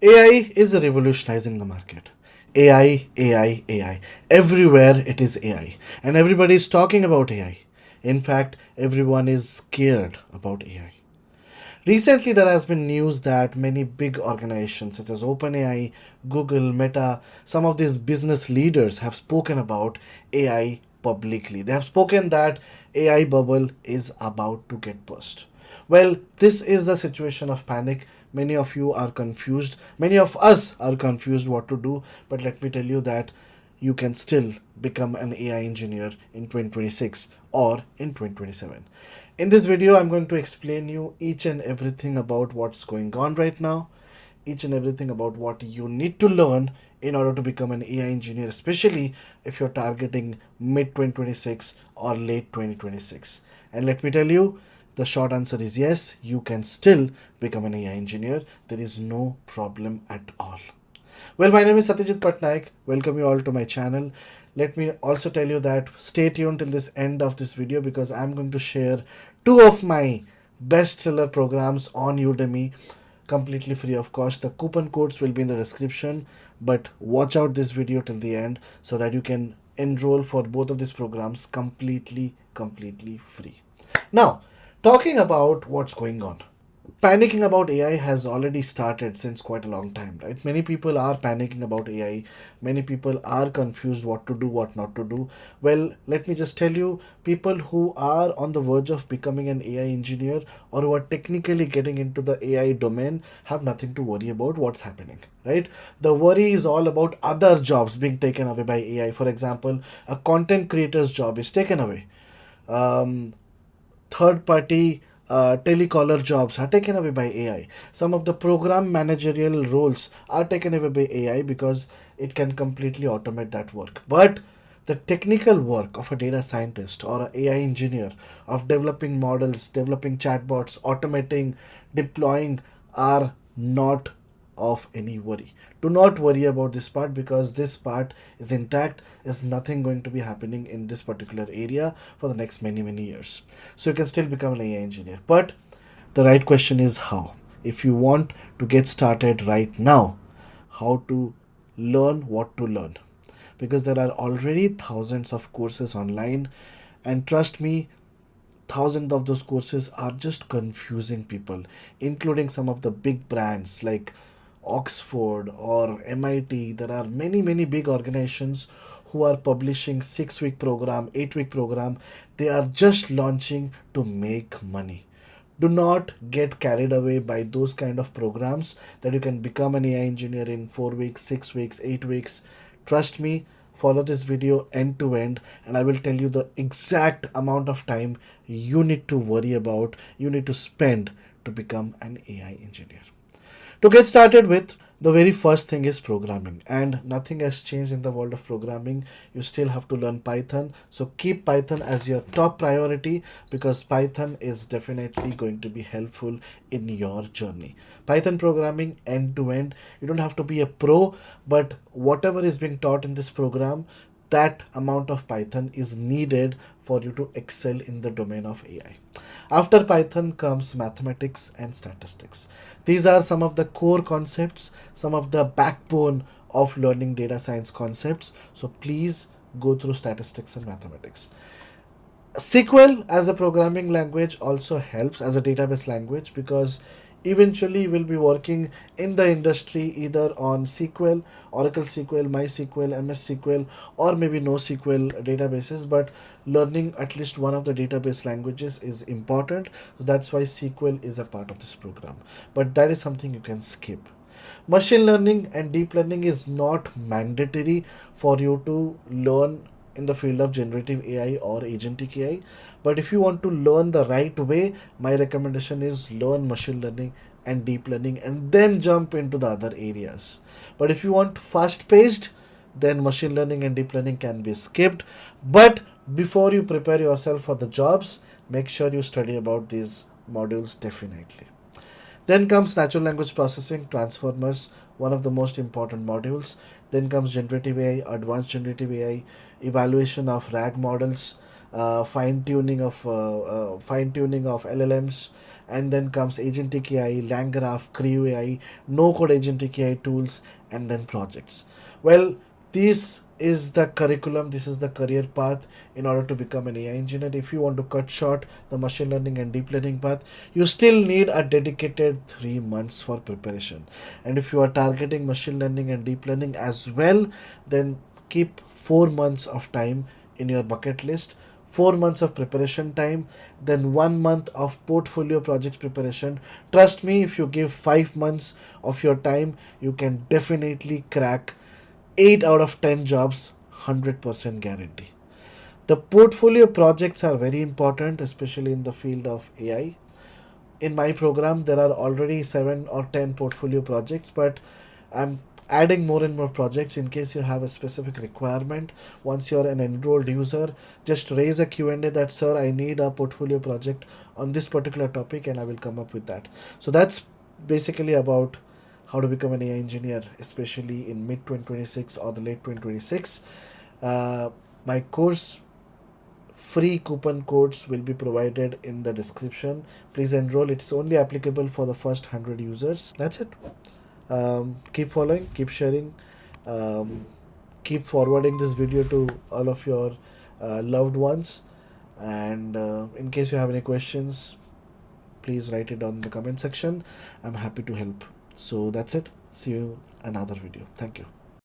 AI is revolutionizing the market. AI, AI, AI. Everywhere it is AI. And everybody is talking about AI. In fact, everyone is scared about AI. Recently, there has been news that many big organizations such as OpenAI, Google, Meta, some of these business leaders have spoken about AI publicly. They have spoken that AI bubble is about to get burst. Well, this is a situation of panic. Many of you are confused. Many of us are confused what to do. But let me tell you that you can still become an AI engineer in 2026 or in 2027. In this video, I'm going to explain you each and everything about what's going on right now, each and everything about what you need to learn in order to become an AI engineer, especially if you're targeting mid 2026 or late 2026. And let me tell you, the short answer is yes, you can still become an AI engineer. There is no problem at all. Well, my name is Satyajit Pattnaik. Welcome you all to my channel. Let me also tell you that stay tuned till this end of this video because I'm going to share two of my best thriller programs on Udemy completely free of cost. The coupon codes will be in the description, but watch out this video till the end so that you can enroll for both of these programs completely free. Now, talking about what's going on, panicking about AI has already started since quite a long time, right? Many people are panicking about AI. Many people are confused what to do, what not to do. Well, let me just tell you, people who are on the verge of becoming an AI engineer or who are technically getting into the AI domain have nothing to worry about what's happening, right? The worry is all about other jobs being taken away by AI. For example, a content creator's job is taken away. Um, Third party telecaller jobs are taken away by AI. Some of the program managerial roles are taken away by AI because it can completely automate that work. But the technical work of a data scientist or an AI engineer, of developing models, developing chatbots, automating, deploying, are not of any worry. Do not worry about this part because this part is intact. Is nothing going to be happening in this particular area for the next many years. So you can still become an AI engineer. But the right question is how. If you want to get started right now, how to learn what to learn, because there are already thousands of courses online, and trust me, thousands of those courses are just confusing people, including some of the big brands like Oxford or MIT. There are many big organizations who are publishing 6-week program, 8-week program. They are just launching to make money. Do not get carried away by those kind of programs that you can become an AI engineer in 4 weeks, 6 weeks, 8 weeks. Trust me, follow this video end to end and I will tell you the exact amount of time you need to worry about, you need to spend to become an AI engineer. To get started with, the very first thing is programming, and nothing has changed in the world of programming. You still have to learn Python, so keep Python as your top priority because Python is definitely going to be helpful in your journey. Python programming end to end. You don't have to be a pro, but whatever is being taught in this program, that amount of Python is needed for you to excel in the domain of AI. After Python comes mathematics and statistics. These are some of the core concepts, some of the backbone of learning data science concepts. So please go through statistics and mathematics. SQL as a programming language also helps as a database language because eventually we'll be working in the industry either on SQL, Oracle SQL, MySQL, MS SQL, or maybe NoSQL databases. But learning at least one of the database languages is important. So that's why SQL is a part of this program. But that is something you can skip. Machine learning and deep learning is not mandatory for you to learn in the field of generative AI or agentic AI. But if you want to learn the right way, my recommendation is learn machine learning and deep learning and then jump into the other areas. But if you want fast paced, then machine learning and deep learning can be skipped. But before you prepare yourself for the jobs, make sure you study about these modules definitely. Then comes natural language processing, transformers, one of the most important modules. Then comes generative AI, advanced generative AI, evaluation of RAG models, fine tuning of LLMs, and then comes Agentic AI, LangGraph, Creo AI, no code Agentic AI tools, and then projects. Well, this is the curriculum, this is the career path in order to become an AI engineer. If you want to cut short the machine learning and deep learning path, you still need a dedicated 3 months for preparation. And if you are targeting machine learning and deep learning as well, then keep 4 months of time in your bucket list, 4 months of preparation time, then 1 month of portfolio projects preparation. Trust me, if you give 5 months of your time, you can definitely crack 8 out of 10 jobs, 100% guarantee. The portfolio projects are very important, especially in the field of AI. In my program, there are already 7 or 10 portfolio projects, but I'm adding more and more projects in case you have a specific requirement. Once you're an enrolled user, just raise a Q&A that, sir, I need a portfolio project on this particular topic, and I will come up with that. So that's basically about how to become an AI engineer, especially in mid 2026 or the late 2026. My course free coupon codes will be provided in the description. Please enroll. It's only applicable for the first 100 users. That's it. Keep following, keep sharing, um, keep forwarding this video to all of your loved ones. And in case you have any questions, please write it down in the comment section. I'm happy to help. So that's it. See you another video. Thank you.